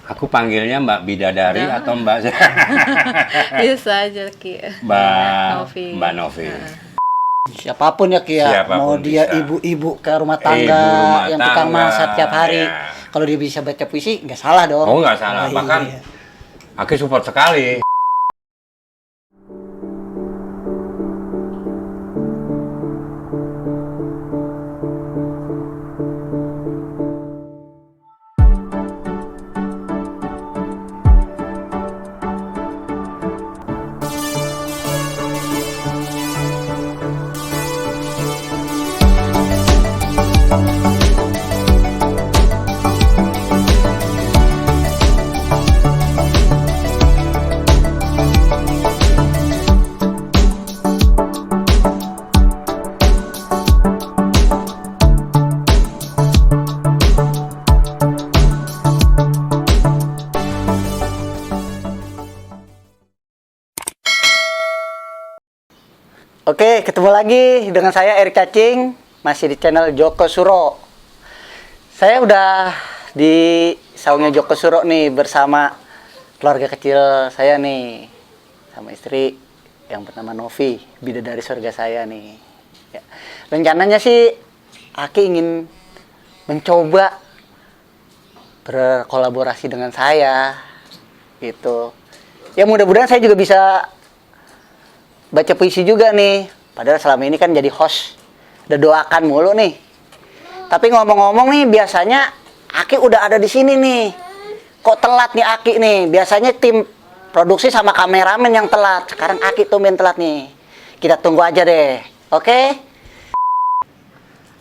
Aku panggilnya Mbak Bidadari atau Mbak Bisa aja Ki. Novi. Mbak Novi. Siapapun ya Ki ya, Siapapun mau dia bisa. ibu-ibu ke rumah tangga rumah yang tukang tangga, masak tiap hari. ya. Kalau dia bisa baca puisi, nggak salah dong. Oh nggak salah, Oh, bahkan iya. aku support sekali. Oke, ketemu lagi dengan saya Erik Cacing, masih di channel Joko Suro. Saya udah di saungnya Joko Suro nih bersama keluarga kecil saya nih, sama istri yang bernama Novi, bidadari surga saya nih. Ya. Rencananya sih Aki ingin mencoba berkolaborasi dengan saya, gitu. Ya mudah-mudahan saya juga bisa baca puisi juga nih. Padahal selama ini kan jadi host, udah doakan mulu nih. Tapi ngomong-ngomong nih, biasanya Aki udah ada di sini nih. Kok telat nih Aki nih? Biasanya tim produksi sama kameramen yang telat. Sekarang Aki tumben telat nih. Kita tunggu aja deh. Oke?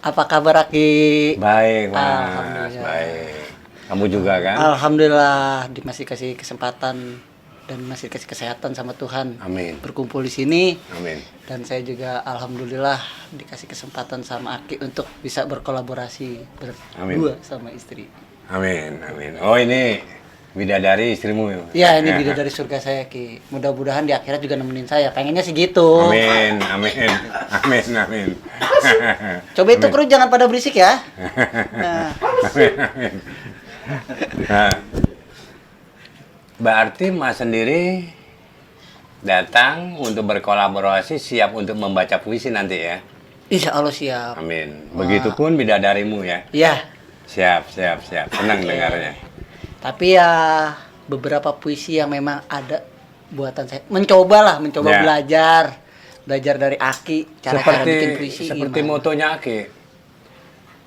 Apa kabar Aki? Baik Mas, Alhamdulillah. baik. Kamu juga kan? Alhamdulillah, masih kasih kesempatan dan masih kasih kesehatan sama Tuhan. Amin. Berkumpul di sini. Amin. Dan saya juga alhamdulillah dikasih kesempatan sama Aki untuk bisa berkolaborasi berdua sama istri. Amin, amin. Oh ini bidadari istrimu. Ya, ini bidadari surga saya Ki. Mudah-mudahan di akhirat juga nemenin saya. Pengennya sih gitu. Amin, amin, amin, amin. Coba itu kru jangan pada berisik ya. Nah, Amin, amin. Nah, berarti Mas sendiri datang untuk berkolaborasi, siap untuk membaca puisi nanti ya? insya Allah siap. Amin. Begitupun bidadarimu ya? Ya, Siap, siap, siap. Senang dengarnya. tapi ya beberapa puisi yang memang ada buatan saya. Mencoba Ya. belajar dari Aki cara bikin puisi. Seperti gimana. motonya Aki.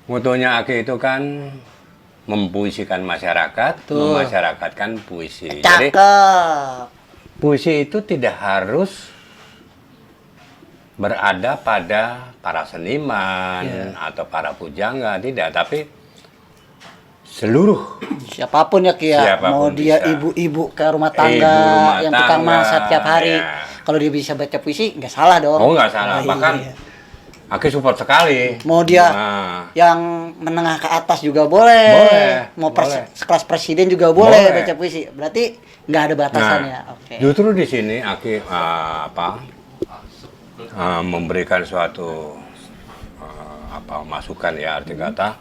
Motonya Aki itu kan mempuisikan masyarakat, Tuh. memasyarakatkan puisi. Jadi Cakep. puisi itu tidak harus berada pada para seniman atau para pujangga, tidak, tapi seluruh Siapapun ya Ki ya, Siapapun mau dia bisa. ibu-ibu ke rumah tangga rumah yang tukang tangga, masak tiap hari. ya. Kalau dia bisa baca puisi, nggak salah dong. oh nggak salah, Oh, bahkan iya. Aki support sekali. Mau dia Nah, yang menengah ke atas juga boleh. Boleh, Mau boleh. sekelas presiden juga boleh Boleh. baca puisi. Berarti nggak ada batasannya. nah, Oke. justru di sini Aki memberikan suatu masukan ya, arti kata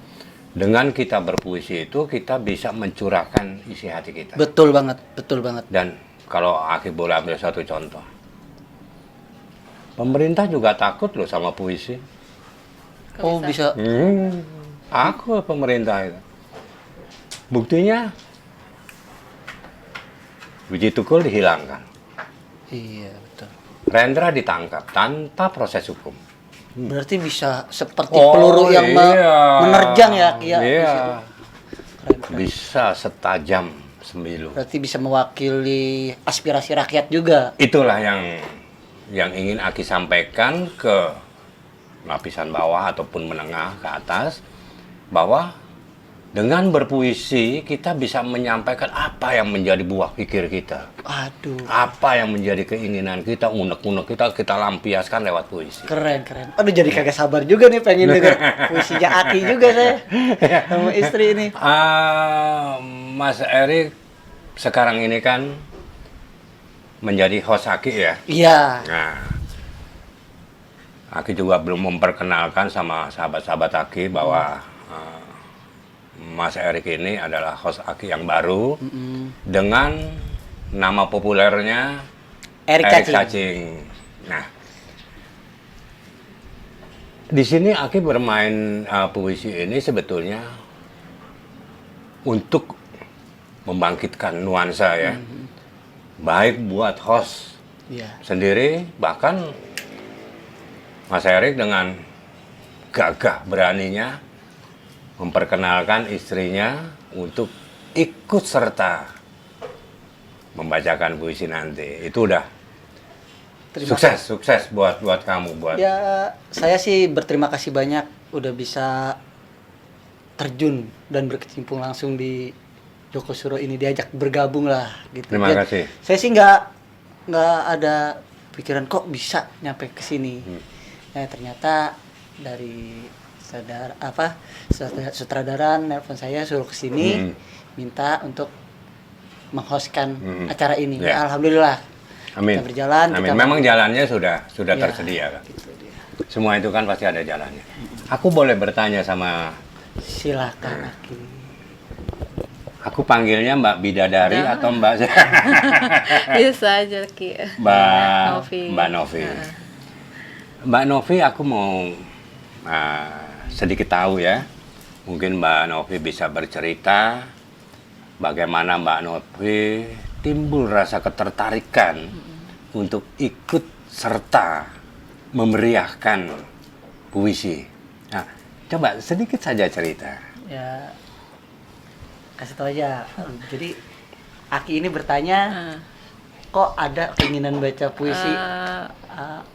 dengan kita berpuisi itu kita bisa mencurahkan isi hati kita. Betul banget, betul banget. Dan kalau Aki boleh ambil satu contoh, pemerintah juga takut loh sama puisi. Oh bisa. Aku pemerintah itu. Buktinya Wiji Tukul dihilangkan, Iya betul. Rendra ditangkap tanpa proses hukum. Berarti bisa seperti peluru yang iya. menerjang ya Ki ya. Iya. Keren. Bisa setajam sembilu. Berarti bisa mewakili aspirasi rakyat juga. Itulah yang ingin Aki sampaikan ke lapisan bawah ataupun menengah ke atas, bahwa dengan berpuisi kita bisa menyampaikan apa yang menjadi buah pikir kita, Aduh, apa yang menjadi keinginan kita, unek-unek kita lampiaskan lewat puisi. keren. Aduh jadi kagak sabar juga nih pengen denger puisinya Aki juga saya sama istri ini. Mas Erik sekarang ini kan menjadi host Aki ya. Iya. Nah, Aki juga belum memperkenalkan sama sahabat-sahabat Aki bahwa Mas Erik ini adalah host Aki yang baru dengan nama populernya Erik Cacing. Nah, di sini Aki bermain puisi ini sebetulnya untuk membangkitkan nuansa ya, baik buat host sendiri, bahkan Mas Erik dengan gagah beraninya memperkenalkan istrinya untuk ikut serta membacakan puisi nanti. Itu udah sukses buat kamu, buat. Ya, saya sih berterima kasih banyak udah bisa terjun dan berkecimpung langsung di Joko Suro ini, diajak bergabung lah gitu. Terima kasih. Saya sih nggak ada pikiran kok bisa nyampe ke sini. Ya, ternyata dari sutradara nelpon saya suruh ke sini, minta untuk menghostkan acara ini. Ya. Alhamdulillah. Amin. Kita berjalan. Amin. Memang jalannya sudah Ya, tersedia kan. Gitu dia. Semua itu kan pasti ada jalannya. Aku boleh bertanya sama, Silakan Aki. aku panggilnya Mbak Bidadari atau Mbak Bisa aja Ki. Novi. Mbak Novi. Mbak Novi, aku mau sedikit tahu ya. Mungkin Mbak Novi bisa bercerita bagaimana Mbak Novi timbul rasa ketertarikan untuk ikut serta memeriahkan puisi. Nah, coba sedikit saja cerita. Ya, kasih tahu aja. Jadi Aki ini bertanya, kok ada keinginan baca puisi?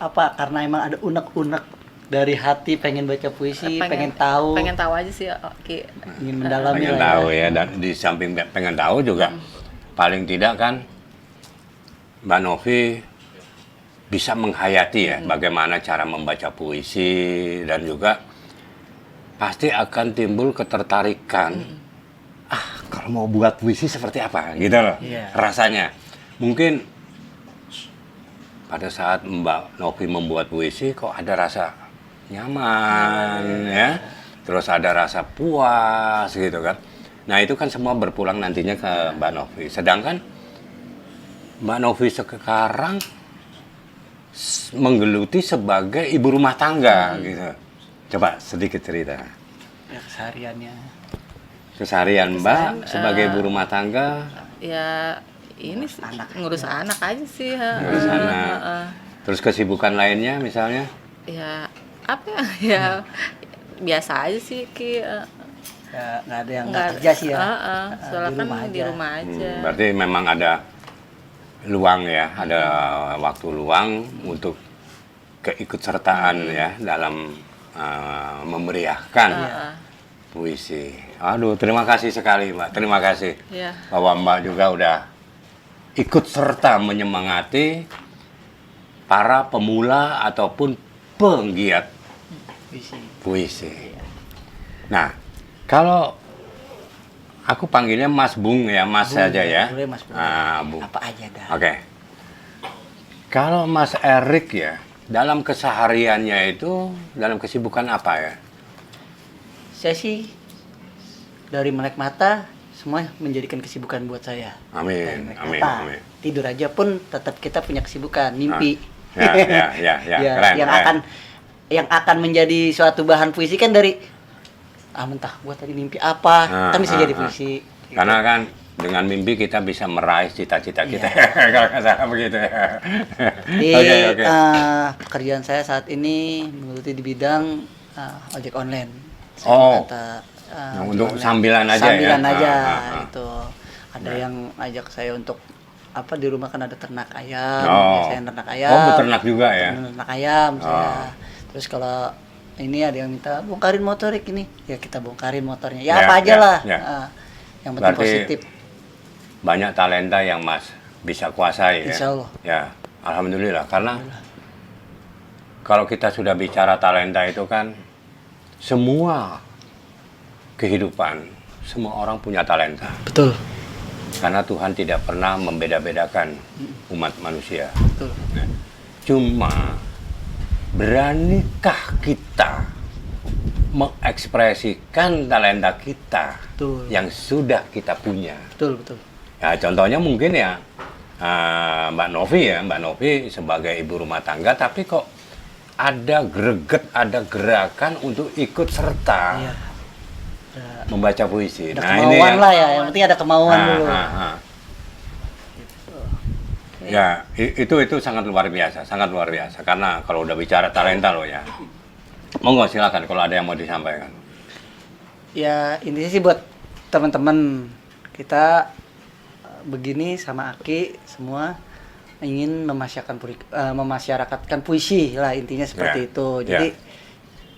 Apa? Karena emang ada unek-unek dari hati pengen baca puisi, pengen tahu. Pengen tahu aja sih Ki. Ingin mendalami Pengen lah tahu ya, dan di samping pengen tahu juga paling tidak kan Mbak Novi bisa menghayati ya bagaimana cara membaca puisi, dan juga pasti akan timbul ketertarikan. Kalau mau buat puisi seperti apa gitu loh rasanya. Mungkin pada saat Mbak Novi membuat puisi kok ada rasa nyaman ya, terus ada rasa puas gitu kan. Nah itu kan semua berpulang nantinya ke Mbak Novi. Sedangkan Mbak Novi sekarang menggeluti sebagai ibu rumah tangga gitu. Coba sedikit cerita. Ya, Keseharian Mbak sebagai ibu rumah tangga. Ya ini ngurus anak aja sih. Ngurus anak. Terus kesibukan lainnya misalnya? Ya apa ya biasa aja sih Ki. Ya, nggak ada yang nggak kerja sih ya. Soalnya kan di rumah aja. Berarti memang ada luang ya, ada waktu luang untuk keikutsertaan ya dalam memeriahkan puisi. Aduh, terima kasih sekali Mbak, terima kasih bahwa Mbak juga udah ikut serta menyemangati para pemula ataupun penggiat puisi. Nah, kalau aku panggilnya Mas Bung ya, Mas saja ya. Boleh Mas Bung. Bung. Apa aja dah. Oke. Kalau Mas Erik ya, dalam kesehariannya itu, dalam kesibukan apa ya? Saya sih dari melek mata semua menjadikan kesibukan buat saya. Amin, Melek amin, mata. amin. Tidur aja pun tetap kita punya kesibukan, mimpi. Ya, keren, yang akan menjadi suatu bahan puisi kan dari mentah gua tadi mimpi apa, kan bisa jadi puisi. Gitu. Karena kan dengan mimpi kita bisa meraih cita-cita kita. Kalau nggak salah begitu ya. Oke. Pekerjaan saya saat ini menggeluti di bidang ojek online. Untuk sambilan aja sambilan ya. aja itu. Ada yang ajak saya untuk di rumah kan ada ternak ayam, saya ternak ayam. Beternak juga ya. Ternak ayam saya. Terus kalau ini ada yang minta bongkarin motorik ini, ya kita bongkarin motornya. Ya apa aja lah. Yang penting berarti positif. Banyak talenta yang Mas bisa kuasai ya. Insya Allah. Ya, alhamdulillah. Karena kalau kita sudah bicara talenta itu kan semua kehidupan, semua orang punya talenta. Betul. Karena Tuhan tidak pernah membeda-bedakan umat manusia. Betul. Cuma beranikah kita mengekspresikan talenta kita Betul. yang sudah kita punya. Betul, betul. Ya, contohnya mungkin ya Mbak Novi sebagai ibu rumah tangga, tapi kok ada greget, ada gerakan untuk ikut serta Iya. membaca puisi. Ada kemauan lah ya, yang penting ada kemauan dulu. Ya, itu sangat luar biasa, sangat luar biasa. Karena kalau udah bicara talenta loh ya. Monggo silakan kalau ada yang mau disampaikan. Ya intinya sih buat teman-teman kita begini sama Aki semua ingin memasyarakatkan puisi lah, intinya seperti Ya, itu. ya. Jadi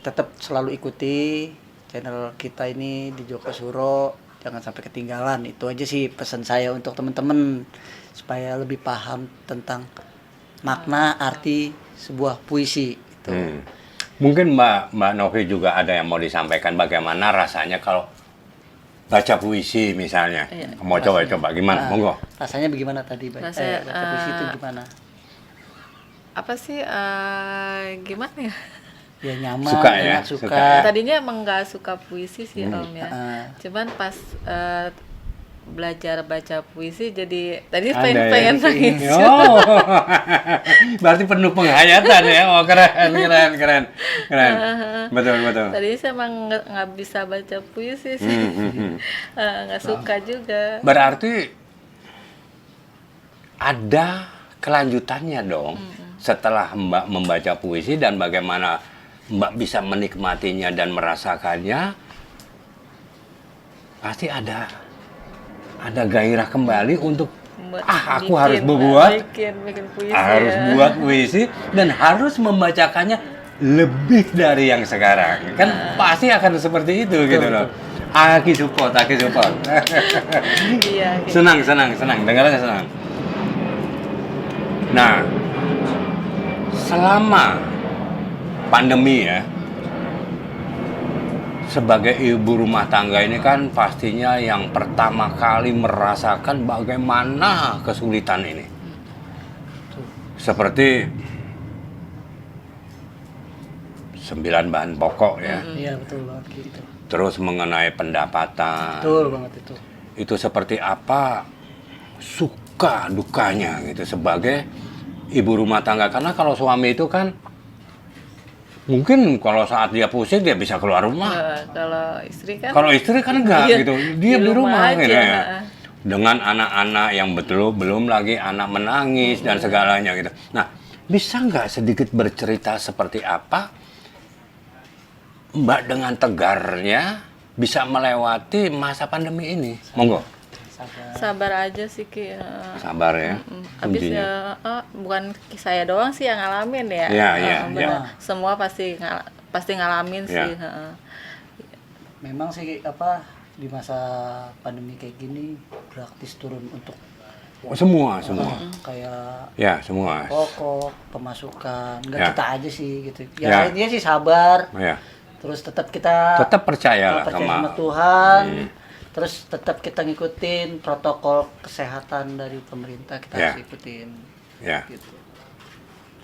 tetap selalu ikuti channel kita ini di Joko Suro, jangan sampai ketinggalan. Itu aja sih pesan saya untuk teman-teman supaya lebih paham tentang makna arti sebuah puisi itu. Mungkin Mbak Novi juga ada yang mau disampaikan bagaimana rasanya kalau baca puisi misalnya. Iya. Mau coba gimana? Monggo. Rasanya bagaimana tadi baca puisi itu gimana? Apa sih gimana ya? Ya nyaman, Suka ya, enak, suka suka. ya. Tadinya emang nggak suka puisi sih Om ya. Heeh. Cuman pas belajar baca puisi jadi tadi Ada pengen ya? pengen nangis. Oh, berarti penuh penghayatan ya. Oh, keren. Betul. Tadinya saya emang nggak bisa baca puisi sih. Nggak suka juga. Berarti ada kelanjutannya dong. Setelah Mbak membaca puisi dan bagaimana Mbak bisa menikmatinya dan merasakannya, pasti ada gairah kembali untuk aku harus bikin puisi. harus buat puisi dan harus membacakannya lebih dari yang sekarang. Kan pasti akan seperti itu gitu loh. Aki support. Iya. Senang, dengarnya senang. Nah, selama pandemi ya, sebagai ibu rumah tangga ini kan pastinya yang pertama kali merasakan bagaimana kesulitan ini. Seperti 9 bahan pokok ya. Iya betul banget gitu. Terus mengenai pendapatan. Betul banget itu. Itu seperti apa suka dukanya gitu sebagai ibu rumah tangga. Karena kalau suami itu kan mungkin kalau saat dia pusing dia bisa keluar rumah. Kalau istri kan enggak iya, gitu. Dia di rumah aja. gitu ya. Dengan anak-anak yang betul belum lagi anak menangis dan segalanya gitu. Nah, bisa nggak sedikit bercerita seperti apa Mbak dengan tegarnya bisa melewati masa pandemi ini? Monggo. Sabar aja sih Ki. Sabar ya. Habis kuncinya. ya bukan saya doang sih yang ngalamin ya. Iya. Semua pasti ngalamin Ya. sih. Memang sih di masa pandemi kayak gini praktis turun untuk Semua. kayak Ya, semua. pokok, pemasukan. Enggak Ya. kita aja sih gitu. Ya. Ya intinya sih sabar. Ya. Terus tetap kita Tetap percaya lah percaya sama sama Tuhan. Terus tetap kita ngikutin protokol kesehatan dari pemerintah, kita Ya. harus ikutin. Ya. Gitu.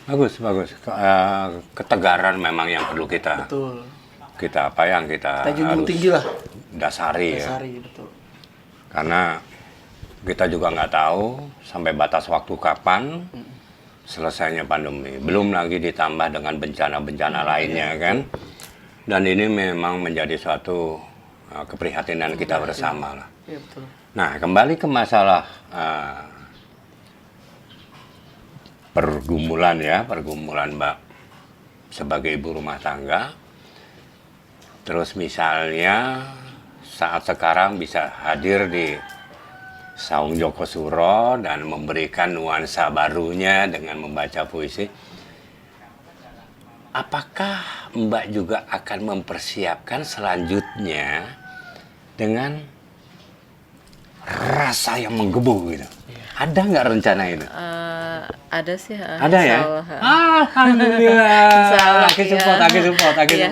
Bagus. Ketegaran memang yang perlu kita Betul. kita Kita junjung harus tinggi lah. dasari ya. Dasari, betul. Karena kita juga nggak tahu sampai batas waktu kapan selesainya pandemi. Belum lagi ditambah dengan bencana-bencana lainnya kan. Dan ini memang menjadi suatu keprihatinan kita bersama lah. Iya, betul. Nah, kembali ke masalah pergumulan Mbak sebagai ibu rumah tangga. Terus misalnya saat sekarang bisa hadir di Saung Joko Suro dan memberikan nuansa barunya dengan membaca puisi. Apakah Mbak juga akan mempersiapkan selanjutnya dengan rasa yang menggebu gitu? Ada nggak rencana itu? Ada sih. Ada ya? Insyaallah. Alhamdulillah. Insyaallah, Aki iya. support. Iya.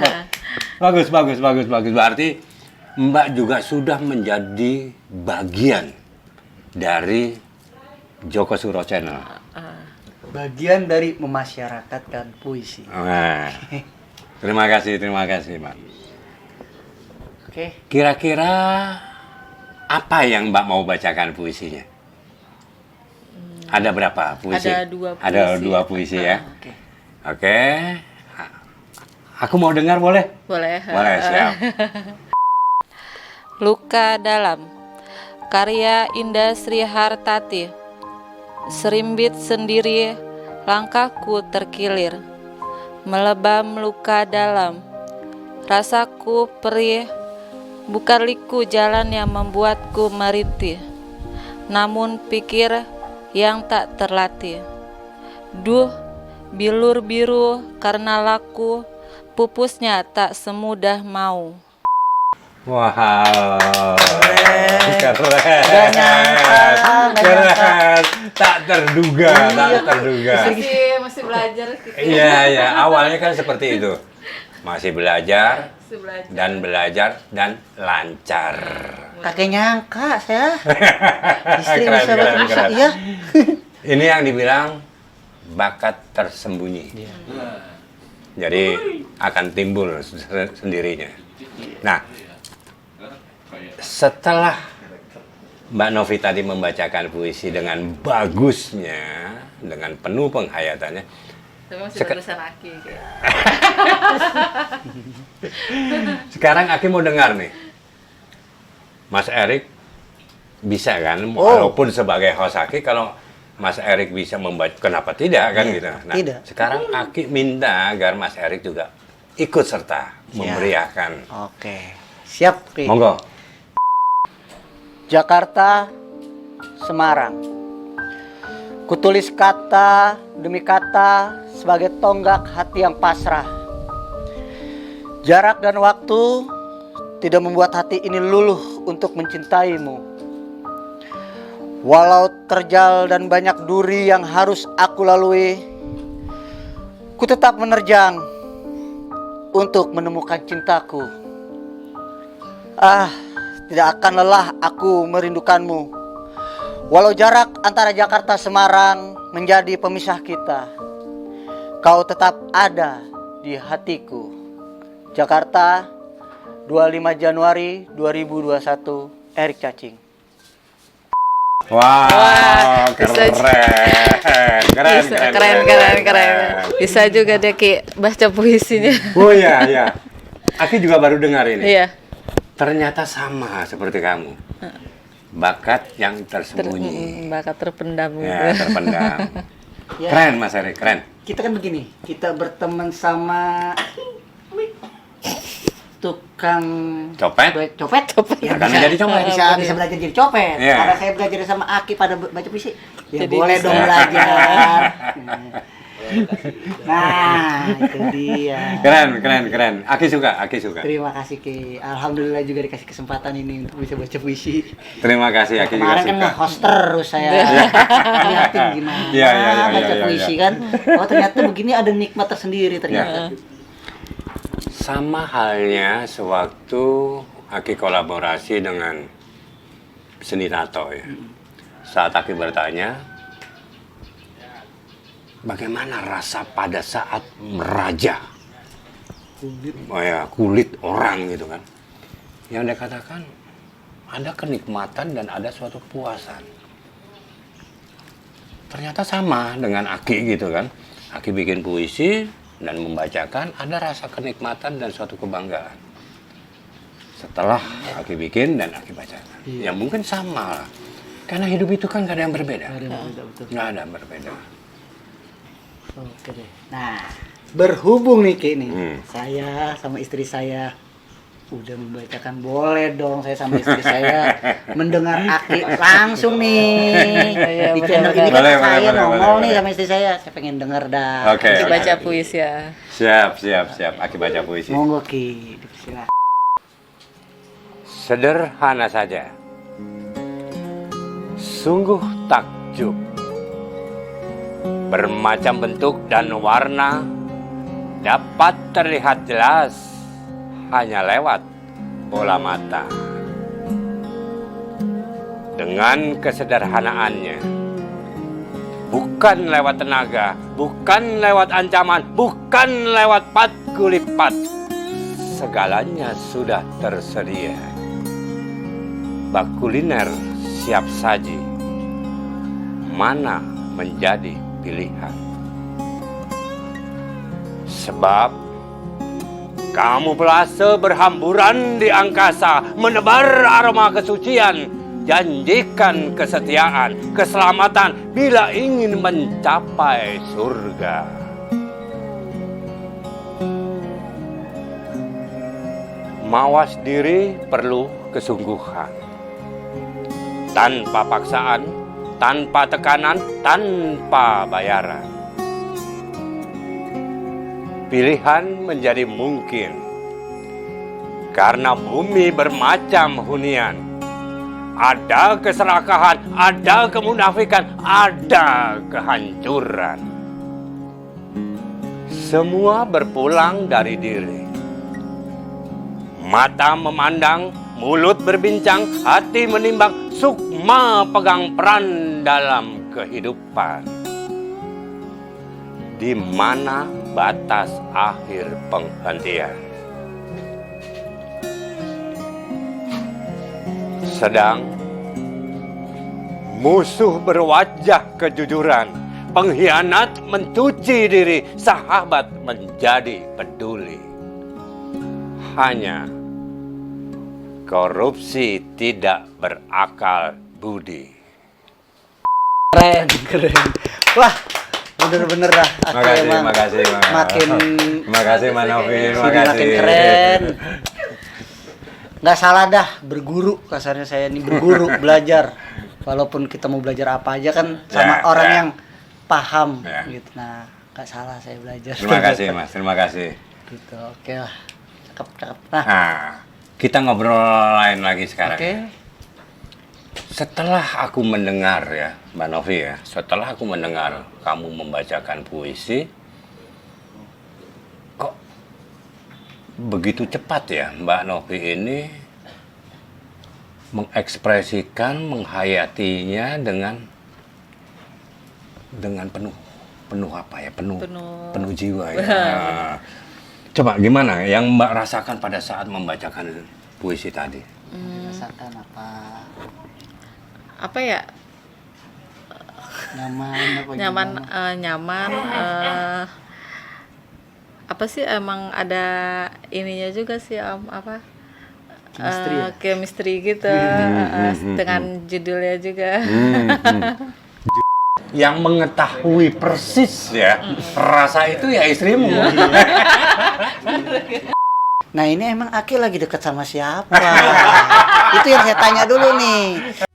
Bagus. Berarti Mbak juga sudah menjadi bagian dari Joko Suro Channel. Bagian dari memasyarakatkan puisi. Nah, terima kasih Mbak. Oke. Kira-kira apa yang Mbak mau bacakan puisinya? Ada berapa puisi? Ada 2 puisi. Ada 2 puisi ya. Oke. Oke. Aku mau dengar boleh? Boleh. Boleh, siap. Luka Dalam, karya Indah Sri Hartati. Serimbit sendiri, langkahku terkilir, melebam luka dalam. Rasaku perih, bukan liku jalan yang membuatku merintih, namun pikir yang tak terlatih. Duh, bilur biru karena laku, pupusnya tak semudah mau. Wow, keren, Gak nyangka. keren, tak terduga, tak terduga. Masih belajar gitu. Iya, awalnya kan seperti itu, masih belajar Masih belajar. dan lancar. Kakek nyangka saya. Istri Keren, bisa keren, baca keren. iya. Ini yang dibilang bakat tersembunyi. Jadi akan timbul sendirinya. Nah, setelah Mbak Novi tadi membacakan puisi dengan bagusnya, dengan penuh penghayatannya, Tapi masih Sek- bagusan Aki. Gitu. sekarang Aki mau dengar nih. Mas Erik bisa kan, Oh. walaupun sebagai host Aki, kalau Mas Erik bisa membaca, kenapa tidak kan Iya, gitu. Nah, tidak. sekarang Aki minta agar Mas Erik juga ikut serta memeriahkan. Oke. Siap, Ki. Monggo. Jakarta, Semarang. Kutulis kata demi kata sebagai tonggak hati yang pasrah. Jarak dan waktu tidak membuat hati ini luluh untuk mencintaimu. Walau terjal dan banyak duri yang harus aku lalui, ku tetap menerjang untuk menemukan cintaku. Tidak akan lelah aku merindukanmu. Walau jarak antara Jakarta Semarang menjadi pemisah kita, kau tetap ada di hatiku. Jakarta, 25 Januari 2021, Erik Cacing. Wow, bisa- keren. Bisa juga deh Ki baca puisinya. Oh iya. Aki juga baru dengar ini. Iya. Ternyata sama seperti kamu. Bakat yang tersembunyi. Bakat terpendam gitu. Ya, terpendam. Ya. Keren Mas Erik, keren. Kita kan begini, kita berteman sama tukang Copet? copet. Ya, Akan menjadi copet. bisa belajar jadi copet. Iya. Karena saya belajar sama Aki pada baca puisi. Ya Jadi boleh bisa. dong belajar. Nah, itu dia. Keren. Aki suka. Terima kasih Ki. Alhamdulillah juga dikasih kesempatan ini untuk bisa baca puisi. Terima kasih, Aki juga Kemarin kan suka. nge-host terus saya. Lihatin gimana Iya, baca puisi kan. Oh ternyata begini ada nikmat tersendiri ternyata. Sama halnya sewaktu Aki kolaborasi dengan Seni Tato ya. Saat Aki bertanya, bagaimana rasa pada saat merajah kulit orang gitu kan? Yang dia katakan ada kenikmatan dan ada suatu puasan. Ternyata sama dengan Aki gitu kan. Aki bikin puisi dan membacakan, ada rasa kenikmatan dan suatu kebanggaan. Setelah Aki bikin dan Aki bacakan. Ya mungkin sama lah. Karena hidup itu kan gak ada yang berbeda. Nggak ada yang berbeda. Oke deh. Nah, berhubung nih Ki nih, saya sama istri saya udah membacakan, boleh dong saya sama istri saya mendengar Aki langsung nih di channel ini kan Boleh, saya boleh, nongol boleh. nih sama istri saya pengen denger dah. Oke. Aki baca puisi ya. Siap. Aki baca puisi. Monggo Ki, dipersilakan. Sederhana saja. Sungguh takjub. Bermacam bentuk dan warna dapat terlihat jelas hanya lewat bola mata. Dengan kesederhanaannya, bukan lewat tenaga, bukan lewat ancaman, bukan lewat patku lipat, segalanya sudah tersedia. Bak kuliner siap saji, mana menjadi pilihan. Sebab kamu belasa berhamburan di angkasa, menebar aroma kesucian, janjikan kesetiaan, keselamatan bila ingin mencapai surga. Mawas diri perlu kesungguhan. Tanpa paksaan, tanpa tekanan, tanpa bayaran. Pilihan menjadi mungkin. Karena bumi bermacam hunian. Ada keserakahan, ada kemunafikan, ada kehancuran. Semua berpulang dari diri. Mata memandang, mulut berbincang, hati menimbang, sukma pegang peran dalam kehidupan. Di mana batas akhir penghentian? Sedang musuh berwajah kejujuran, pengkhianat mencuci diri, sahabat menjadi peduli. Hanya korupsi tidak berakal budi. Keren, keren. Wah, bener-bener dah. Makasih. Makin Makasih Mas Novi, sini makasih. makin keren. Nggak salah dah berguru, kasarnya saya ini berguru belajar. Walaupun kita mau belajar apa aja kan sama orang yang paham gitu. Nah, nggak salah saya belajar. Terima kasih Mas, terima kasih. Gitu, oke lah. Cakep. Nah, kita ngobrol lain lagi sekarang. Oke. Setelah aku mendengar ya, Mbak Novi ya, setelah aku mendengar kamu membacakan puisi, kok begitu cepat ya Mbak Novi ini mengekspresikan, menghayatinya dengan penuh apa ya, penuh jiwa ya. Nah, coba gimana yang Mbak rasakan pada saat membacakan puisi tadi? Rasakan apa? Apa ya? Nyaman. Apa sih emang ada ininya juga sih apa? Chemistry gitu dengan judulnya juga. Yang mengetahui persis ya rasa itu ya istrimu. Nah ini emang Aki lagi deket sama siapa? Itu yang saya tanya dulu nih.